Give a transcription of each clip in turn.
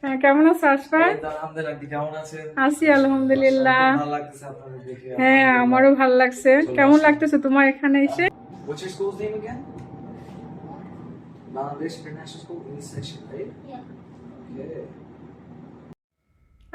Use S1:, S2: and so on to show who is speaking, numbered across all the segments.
S1: হ্যাঁ, কেমন আছো আশফাক?
S2: আলহামদুলিল্লাহ, আপনি কেমন আছেন?
S1: আছি আলহামদুলিল্লাহ।
S2: ভালো লাগতেছে আপনাদের দেখে।
S1: হ্যাঁ, আমারও ভালো লাগছে। কেমন লাগতেছে তোমার এখানে এসে?
S2: What's your school's name again? Bangladesh International School, English section, right? Okay.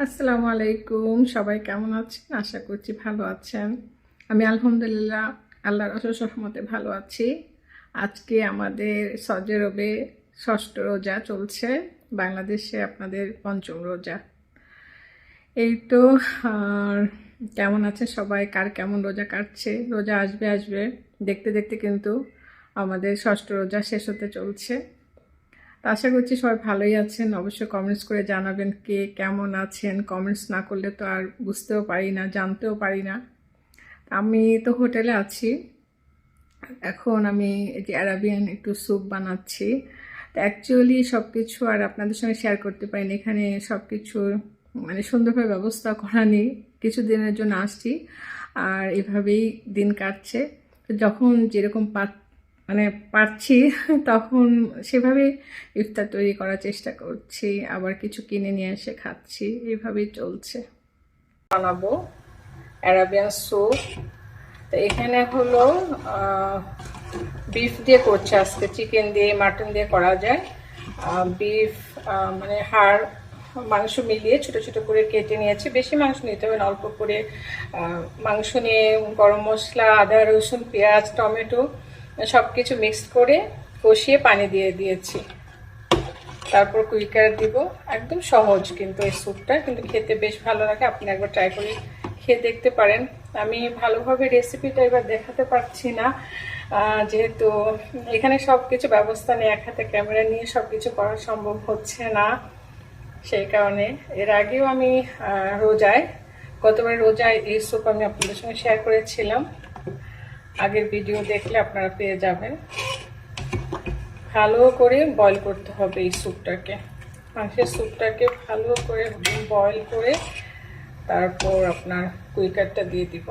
S1: আসসালামু আলাইকুম, সবাই কেমন আছেন? আশা করছি ভালো আছেন। আমি আলহামদুলিল্লাহ আল্লাহর অশেষ রহমতে ভালো আছি। আজকে আমাদের সৌদি আরবে ষষ্ঠ রোজা চলছে, বাংলাদেশে আপনাদের পঞ্চম রোজা। এই তো। আর কেমন আছে সবাই, কার কেমন রোজা কাটছে? রোজা আসবে আসবে দেখতে দেখতে কিন্তু আমাদের ষষ্ঠ রোজা শেষ হতে চলছে। তো আশা করছি সবাই ভালোই আছেন। অবশ্যই কমেন্টস করে জানাবেন কে কেমন আছেন। কমেন্টস না করলে তো আর বুঝতেও পারি না, জানতেও পারি না। আমি তো হোটেলে আছি, এখন আমি এই যে অ্যারাবিয়ান একটু স্যুপ বানাচ্ছি। তো অ্যাকচুয়ালি সব কিছু আর আপনাদের সঙ্গে শেয়ার করতে পারিনি, এখানে সব কিছুর মানে সুন্দরভাবে ব্যবস্থা করা নেই। কিছুদিনের জন্য আসছি আর এভাবেই দিন কাটছে। তো যখন যেরকম মানে পারছি তখন সেভাবে ইফতার তৈরি করার চেষ্টা করছি, আবার কিছু কিনে নিয়ে এসে খাচ্ছি, এভাবেই চলছে। বানাবো অ্যারাবিয়ান স্যুপ। তো এখানে হলো বিফ দিয়ে করছে আজকে, চিকেন দিয়ে মাটন দিয়ে করা যায়। বিফ মানে হাড় মাংস মিলিয়ে ছোট ছোট করে কেটে নিয়েছি। বেশি মাংস নিতে হবে না, অল্প করে মাংস নিয়ে গরম মশলা, আদা রসুন পেঁয়াজ টমেটো সব কিছু মিক্সড করে কষিয়ে পানি দিয়ে দিয়েছি। তারপর কুইকার দিব। একদম সহজ কিন্তু এই স্যুপটা, কিন্তু খেতে বেশ ভালো লাগে। আপনি একবার ট্রাই করে খেয়ে দেখতে পারেন। আমি ভালোভাবে রেসিপিটা এবার দেখাতে পারছি না, যেহেতু এখানে সব কিছু ব্যবস্থা নেই, এক হাতে ক্যামেরা নিয়ে সব কিছু করা সম্ভব হচ্ছে না। সেই কারণে এর আগেও আমি গতবার রোজায় এই স্যুপ আমি আপনাদের সঙ্গে শেয়ার করেছিলাম। আগের ভিডিও দেখলে আপনারা পেয়ে যাবেন। ভালো করে বয়ল করতে হবে এই স্যুপটাকে, মাংসের স্যুপটাকে ভালো করে বয়ল করে তারপর আপনার কুইকারটা দিয়ে দিব।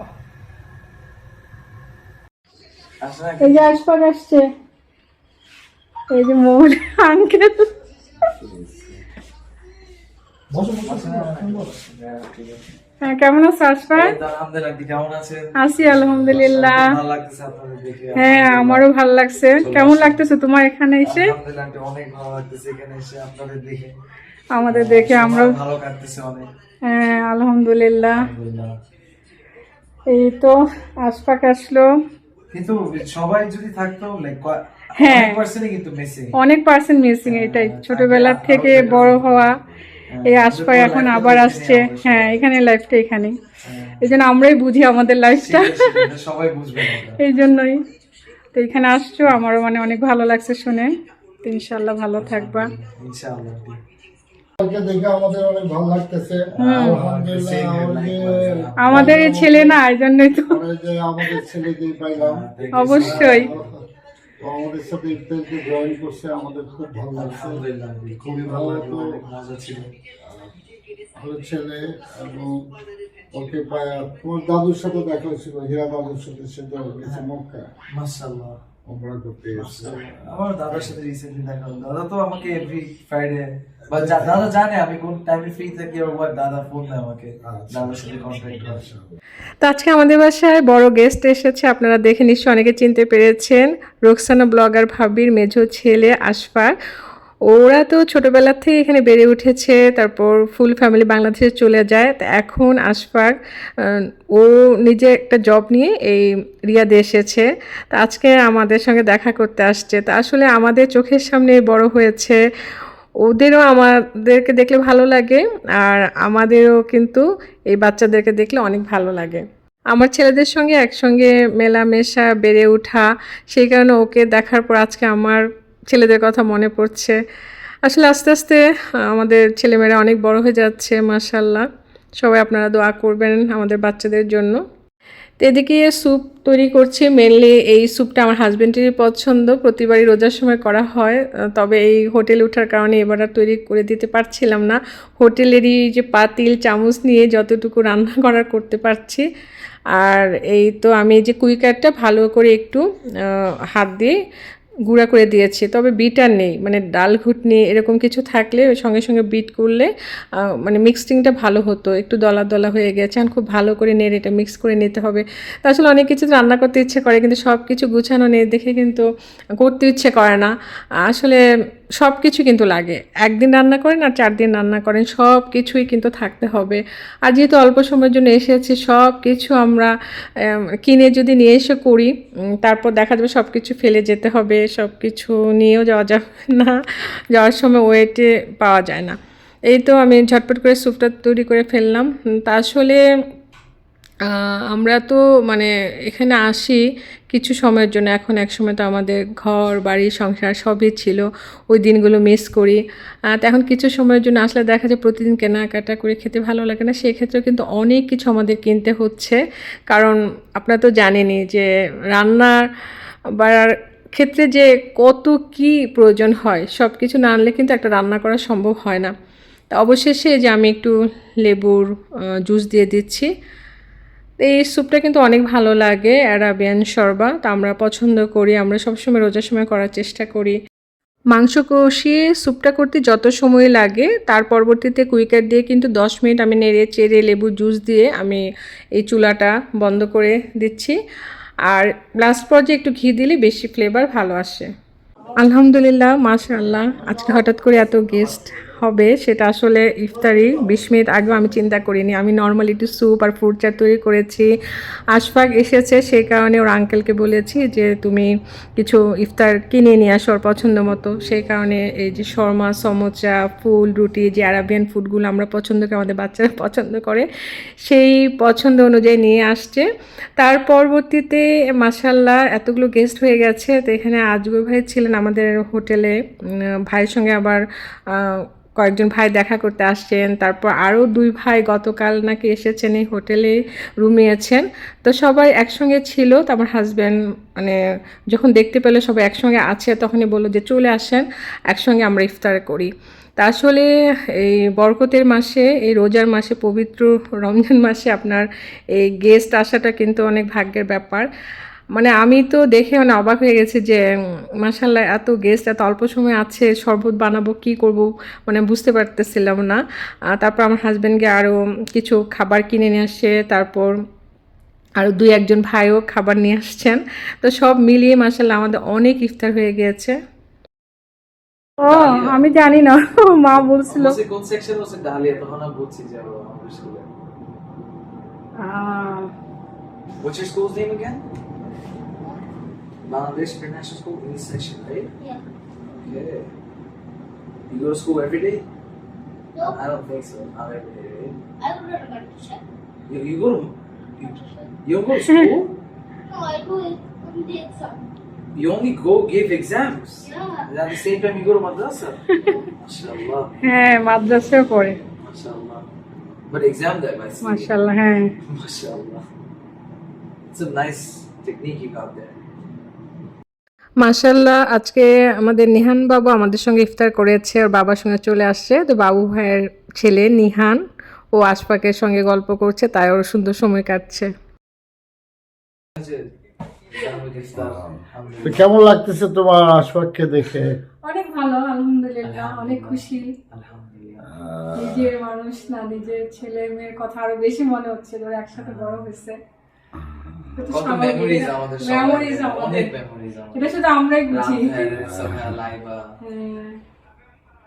S1: এই যে আশফাক আসছে, এই যে মোহন আঙ্কেল। হ্যাঁ, কেমন আছো আশফাক?
S2: আলহামদুলিল্লাহ, আপনি কেমন আছেন?
S1: আছি আলহামদুলিল্লাহ।
S2: ভালো লাগতেছে আপনাদের দেখে।
S1: হ্যাঁ, আমারও ভালো লাগছে। কেমন লাগতেছে তোমার এখানে এসে?
S2: আলহামদুলিল্লাহ, অনেক ভালো লাগতেছে এখানে এসে আপনাদের দেখে।
S1: আমাদের দেখে আমরাও
S2: ভালো কাটতেছে অনেক।
S1: হ্যাঁ, আলহামদুলিল্লাহ। এই তো আশফাক আসলো,
S2: কিন্তু সবাই যদি থাকতো
S1: হ্যাঁ
S2: অনেক
S1: পার্সেন্ট মিসিং। এটাই ছোটবেলা থেকে বড় হওয়া, এই আশফাক এখন আবার আসছে। হ্যাঁ, এখানে লাইফটা এখানে, এই জন্য আমরাই বুঝি আমাদের লাইফটা,
S2: সবাই বুঝবে
S1: এই জন্যই তো এখানে আসছো। আমারও মানে অনেক ভালো লাগছে শুনে। তো ইনশাল্লাহ ভালো থাকবা
S2: ইনশাআল্লাহ।
S3: দেখে আমাদের অনেক ভালো লাগতেছে।
S1: আমাদের এই ছেলে না, এই জন্যই তো
S3: আমাদের ছেলেদের পাইলাম,
S1: অবশ্যই
S3: আমাদের সাথে ইফতারিতে জয়েন করছে, আমাদের খুব ভালো লাগছে। খুবই ভালো
S2: মজা ছিল।
S3: ভালো ছেলে, এবং ওকে তোমার দাদুর সাথে দেখা হয়েছিল, হীরা দাদুর সাথে, সেটা গেছে মক্কা
S2: মাশাআল্লাহ
S3: ওমরা করতে এসেছে।
S2: আমার দাদার সাথে রিসেন্টলি দেখা হলো। দাদা তো আমাকে এভরি ফ্রাইডে বা দাদা জানে আমি কোন টাইমে ফ্রি থাকি, ওর দাদা ফোন দেয় আমাকে, দাদার সাথে কন্ট্যাক্ট করে।
S1: তো আজকে আমাদের বাসায় বড় গেস্ট এসেছে, আপনারা দেখে নিশ্চয়ই অনেকে চিনতে পেরেছেন। রোকসানা ব্লগার ভাবির মেজো ছেলে আশফাক। ওরা তো ছোটবেলা থেকে এখানে বেড়ে উঠেছে, তারপর ফুল ফ্যামিলি বাংলাদেশে চলে যায়। তো এখন আশফাক ও নিজে একটা জব নিয়ে এই রিয়াদে এসেছে। তো আজকে আমাদের সঙ্গে দেখা করতে আসছে। তো আসলে আমাদের চোখের সামনে বড় হয়েছে, ওদেরও আমাদেরকে দেখলে ভালো লাগে, আর আমাদেরও কিন্তু এই বাচ্চাদেরকে দেখলে অনেক ভালো লাগে। আমার ছেলেদের সঙ্গে একসঙ্গে মেলামেশা, বেড়ে ওঠা, সেই কারণে ওকে দেখার পর আজকে আমার ছেলেদের কথা মনে পড়ছে। আসলে আস্তে আস্তে আমাদের ছেলেমেয়েরা অনেক বড় হয়ে যাচ্ছে, মাশাআল্লাহ। সবাই আপনারা দোয়া করবেন আমাদের বাচ্চাদের জন্য। তো এদিকে স্যুপ তৈরি করছি। মেনলি এই স্যুপটা আমার হাজব্যান্ডেরই পছন্দ, প্রতিবারই রোজার সময় করা হয়। তবে এই হোটেলে ওঠার কারণে এবার আর তৈরি করে দিতে পারছিলাম না। হোটেলেরই যে পাতিল চামচ নিয়ে যতটুকু রান্না করার করতে পারছি। আর এই তো আমি যে কুইকারটা ভালো করে একটু হাত দিয়ে গুঁড়া করে দিয়েছি, তবে বিট আর নেই, মানে ডাল ঘুটনি এরকম কিছু থাকলে ওই সঙ্গে সঙ্গে বিট করলে মানে মিক্সিংটা ভালো হতো। একটু দলা দলা হয়ে গেছে, এখন খুব ভালো করে নেড়ে এটা মিক্স করে নিতে হবে। তা আসলে অনেক কিছু রান্না করতে ইচ্ছে করে, কিন্তু সব কিছু গুছানো নেই দেখে কিন্তু করতে ইচ্ছে করে না। আসলে সব কিছু কিন্তু লাগে, একদিন রান্না করেন আর 4 দিন রান্না করেন, সব কিছুই কিন্তু থাকতে হবে। আর যেহেতু অল্প সময়ের জন্য এসেছি, সব কিছু আমরা কিনে যদি নিয়ে এসে করি, তারপর দেখা যাবে সব কিছু ফেলে যেতে হবে, সব কিছু নিয়েও যাওয়া যাবে না, যাওয়ার সময় ওয়েটে পাওয়া যায় না। এই তো আমি ঝটপট করে স্যুপটা তৈরি করে ফেললাম। তা আসলে আমরা তো মানে এখানে আসি কিছু সময়ের জন্য, এখন এক সময় তো আমাদের ঘর বাড়ি সংসার সবই ছিল, ওই দিনগুলো মিস করি। তো এখন কিছু সময়ের জন্য আসলে দেখা যায় প্রতিদিন কেনাকাটা করে খেতে ভালো লাগে না, সেক্ষেত্রেও কিন্তু অনেক কিছু আমাদের কিনতে হচ্ছে। কারণ আপনারা তো জানেনই যে রান্নার বাড়ার ক্ষেত্রে যে কত কি প্রয়োজন হয়, সব কিছু না আনলে কিন্তু একটা রান্না করা সম্ভব হয় না। তা অবশেষে যে আমি একটু লেবুর জুস দিয়ে দিচ্ছি। এই স্যুপটা কিন্তু অনেক ভালো লাগে, অ্যারাবিয়ান শরবা, তা আমরা পছন্দ করি, আমরা সবসময় রোজার সময় করার চেষ্টা করি। মাংস কষিয়ে স্যুপটা করতে যত সময় লাগে, তার পরবর্তীতে কুইকার দিয়ে কিন্তু 10 মিনিট আমি নেড়ে চেড়ে লেবু জুস দিয়ে আমি এই চুলাটা বন্ধ করে দিচ্ছি। আর লাস্ট পর্যায়ে একটু ঘি দিলে বেশি ফ্লেভার ভালো আসে। আলহামদুলিল্লাহ, মাশাআল্লাহ, আজকে হঠাৎ করে এত গেস্ট হবে সেটা আসলে ইফতারি 20 মিনিট আগেও আমি চিন্তা করিনি। আমি নর্মালি একটু স্যুপ আর ফ্রুট চাট তৈরি করেছি। আশফাক এসেছে, সেই কারণে ওর আঙ্কেলকে বলেছি যে তুমি কিছু ইফতার কিনে নিয়ে আসো ওর পছন্দ মতো। সেই কারণে এই যে শর্মা, সমোচা, ফুল, রুটি, যে আরাবিয়ান ফুডগুলো আমরা পছন্দ করি, আমাদের বাচ্চারা পছন্দ করে, সেই পছন্দ অনুযায়ী নিয়ে আসছে। তার পরবর্তীতে মাশাআল্লাহ এতগুলো গেস্ট হয়ে গেছে। তো এখানে আজগর ভাই ছিলেন আমাদের হোটেলে, ভাইয়ের সঙ্গে আবার কয়েকজন ভাই দেখা করতে আসছেন। তারপর আরও 2 ভাই গতকাল নাকি এসেছেন, এই হোটেলে রুম নিয়েছেন। তো সবাই একসঙ্গে ছিল। তো আমার হাজব্যান্ড মানে যখন দেখতে পেলো সবাই একসঙ্গে আছে, তখনই বললো যে চলে আসেন, একসঙ্গে আমরা ইফতার করি। তা আসলে এই বরকতের মাসে, এই রোজার মাসে, পবিত্র রমজান মাসে আপনার এই গেস্ট আসাটা কিন্তু অনেক ভাগ্যের ব্যাপার। মানে আমি তো দেখে মানে অবাক হয়ে গেছি যে মাশাআল্লাহ এত গেস্ট এত অল্প সময় আছে, শরবত বানাবো কি করব মানে বুঝতে পারতেছিলাম না। তারপর আমার হাজব্যান্ডকে আরও কিছু খাবার কিনে নিয়ে আসছে, তারপর আরও 2-1 ভাইও খাবার নিয়ে আসছেন। তো সব মিলিয়ে মাশাআল্লাহ আমাদের অনেক ইফতার হয়ে গিয়েছে। ও আমি জানি না, মা বলছিল।
S2: কোন সেকশন হচ্ছে ডালিয়া, তখন আমি বলছি যে আমার স্কুলে। What's your school's name again? Bangladesh International School, English section, right?
S4: Yeah.
S2: Okay. You go to school every day?
S4: No,
S2: I don't think so. Not every day, right?
S4: I go to the competition.
S2: You go to you don't go to school?
S4: No, I do it on the exam.
S2: You only go give exams.
S4: Yeah.
S2: And at the same time you go to madrasa. MashaAllah.
S1: হ্যাঁ, মাদ্রাসায় পড়ে।
S2: MashaAllah. But exam there, I see.
S1: মাশাআল্লাহ, হ্যাঁ।
S2: MashaAllah. It's a nice technique you got there.
S1: মাশাআল্লাহ, আজকে আমাদের নিহান বাবু আমাদের সঙ্গে ইফতার করেছে, ওর বাবার সঙ্গে চলে আসছে। তো বাবু ভাইয়ের ছেলে নিহান ও আশফাকের সঙ্গে গল্প করছে, তাই ওর সুন্দর সময় কাটছে।
S3: তো কেমন লাগতেছে তোমার আশফাককে দেখে?
S1: অনেক ভালো, আলহামদুলিল্লাহ, অনেক খুশি।
S2: Alhamdulillah.
S1: নিজের মানুষ না, নিজের ছেলে মেয়ের কথা আরো বেশি মনে হচ্ছে, ওরা একসাথে বড় হয়েছে।
S2: কত মেমোরিজ আমাদের সবার,
S1: মেমোরিজ
S2: অনেক মেমোরিজ আমাদের।
S1: এটা শুধু আমরাই বুঝি।
S2: সামিয়া, লাইবা,
S1: হ্যাঁ।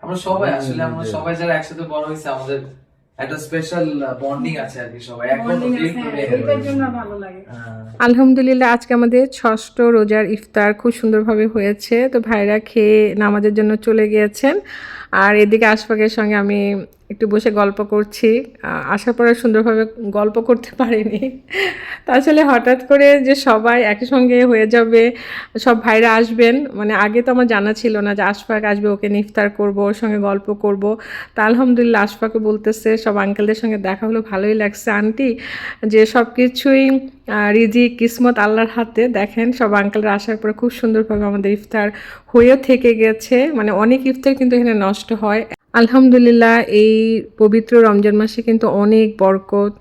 S2: আমরা সবাই আসলে আমরা সবাই যারা একসাথে বড় হয়েছে, আমাদের একটা স্পেশাল বন্ডিং আছে আর কি, সবাই এখন
S1: এটার জন্য ভালো লাগে। আলহামদুলিল্লাহ, আজকে আমাদের 6ষ্ঠ রোজার ইফতার খুব সুন্দরভাবে হয়েছে। তো ভাইরা খেয়ে নামাজের জন্য চলে গিয়েছেন, আর এদিকে আশফাকের সঙ্গে আমি একটু বসে গল্প করছি। আসার পরে সুন্দরভাবে গল্প করতে পারিনি। তা আসলে হঠাৎ করে যে সবাই একই সঙ্গে হয়ে যাবে, সব ভাইরা আসবেন, মানে আগে তো আমার জানা ছিল না যে আশফাক আসবে, ওকে নিয়ে ইফতার করবো, ওর সঙ্গে গল্প করব। তা আলহামদুলিল্লাহ আশফাকও বলতেছে সব আঙ্কেলদের সঙ্গে দেখা হলো, ভালোই লাগছে আন্টি, যে সব কিছুই রিজিক কিসমত আল্লাহর হাতে। দেখেন সব আঙ্কেলরা আসার পরে খুব সুন্দরভাবে আমাদের ইফতার হয়েও থেকে গেছে, মানে অনেক ইফতার কিন্তু এখানে নষ্ট হয়। আলহামদুলিল্লাহ এই পবিত্র রমজান মাসে কিন্তু অনেক বরকত,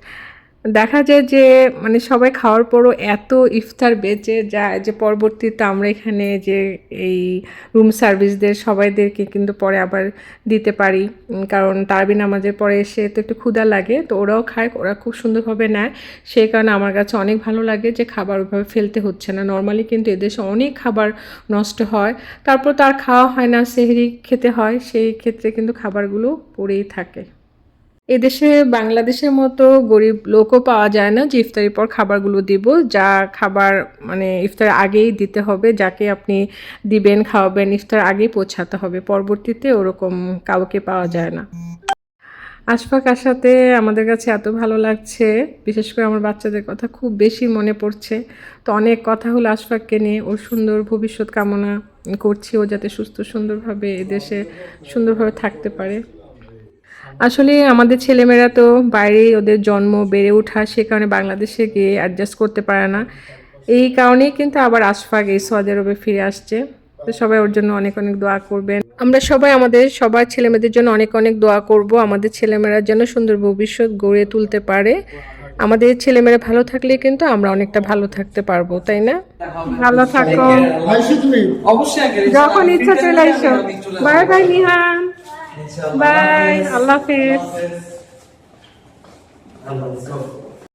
S1: দেখা যায় যে মানে সবাই খাওয়ার পরও এত ইফতার বেঁচে যায় যে পরবর্তীতে আমরা এখানে যে এই রুম সার্ভিসদের সবাইদেরকে কিন্তু পরে আবার দিতে পারি, কারণ তারাবি নামাজের পরে এসে তো একটু ক্ষুধা লাগে, তো ওরাও খায়, ওরা খুব সুন্দরভাবে নেয়। সেই কারণে আমার কাছে অনেক ভালো লাগে যে খাবার ওইভাবে ফেলতে হচ্ছে না। নর্মালি কিন্তু এদেশে অনেক খাবার নষ্ট হয়, তারপর তার খাওয়া হয় না, সেহরি খেতে হয়, সেই ক্ষেত্রে কিন্তু খাবারগুলো পড়েই থাকে। এদেশে বাংলাদেশের মতো গরিব লোকও পাওয়া যায় না যে ইফতারির পর খাবারগুলো দিব, যা খাবার মানে ইফতার আগেই দিতে হবে, যাকে আপনি দিবেন খাওয়াবেন ইফতার আগেই পৌঁছাতে হবে, পরবর্তীতে ওরকম কাউকে পাওয়া যায় না। আশফাক আসাতে আমাদের কাছে এত ভালো লাগছে, বিশেষ করে আমার বাচ্চাদের কথা খুব বেশি মনে পড়ছে। তো অনেক কথা হলো আশফাককে নিয়ে, ওর সুন্দর ভবিষ্যৎ কামনা করছি, ও যাতে সুস্থ সুন্দরভাবে এদেশে সুন্দরভাবে থাকতে পারে। আসলে আমাদের ছেলেমেয়েরা তো বাইরেই ওদের জন্ম বেড়ে ওঠা, সে কারণে বাংলাদেশে গিয়ে অ্যাডজাস্ট করতে পারে না। এই কারণেই কিন্তু আবার আশফাক এই সৌদি আরবে ফিরে আসছে। তো সবাই ওর জন্য অনেক অনেক দোয়া করবেন। আমরা সবাই আমাদের সবার ছেলেমেয়েদের জন্য অনেক অনেক দোয়া করব, আমাদের ছেলেমেয়েরা যেন সুন্দর ভবিষ্যৎ গড়ে তুলতে পারে। আমাদের ছেলেমেয়েরা ভালো থাকলে কিন্তু আমরা অনেকটা ভালো থাকতে পারবো, তাই না? ভালো থাকো,
S3: আইসো তুমি
S2: অবশ্যই আঙ্কেল,
S1: যখন ইচ্ছা চলে এসো। বাই বাই নিহান,
S2: ইনশাআল্লাহ।
S1: বাই, আল্লাহ হাফেজ।
S2: আল্লাহ হাফেজ।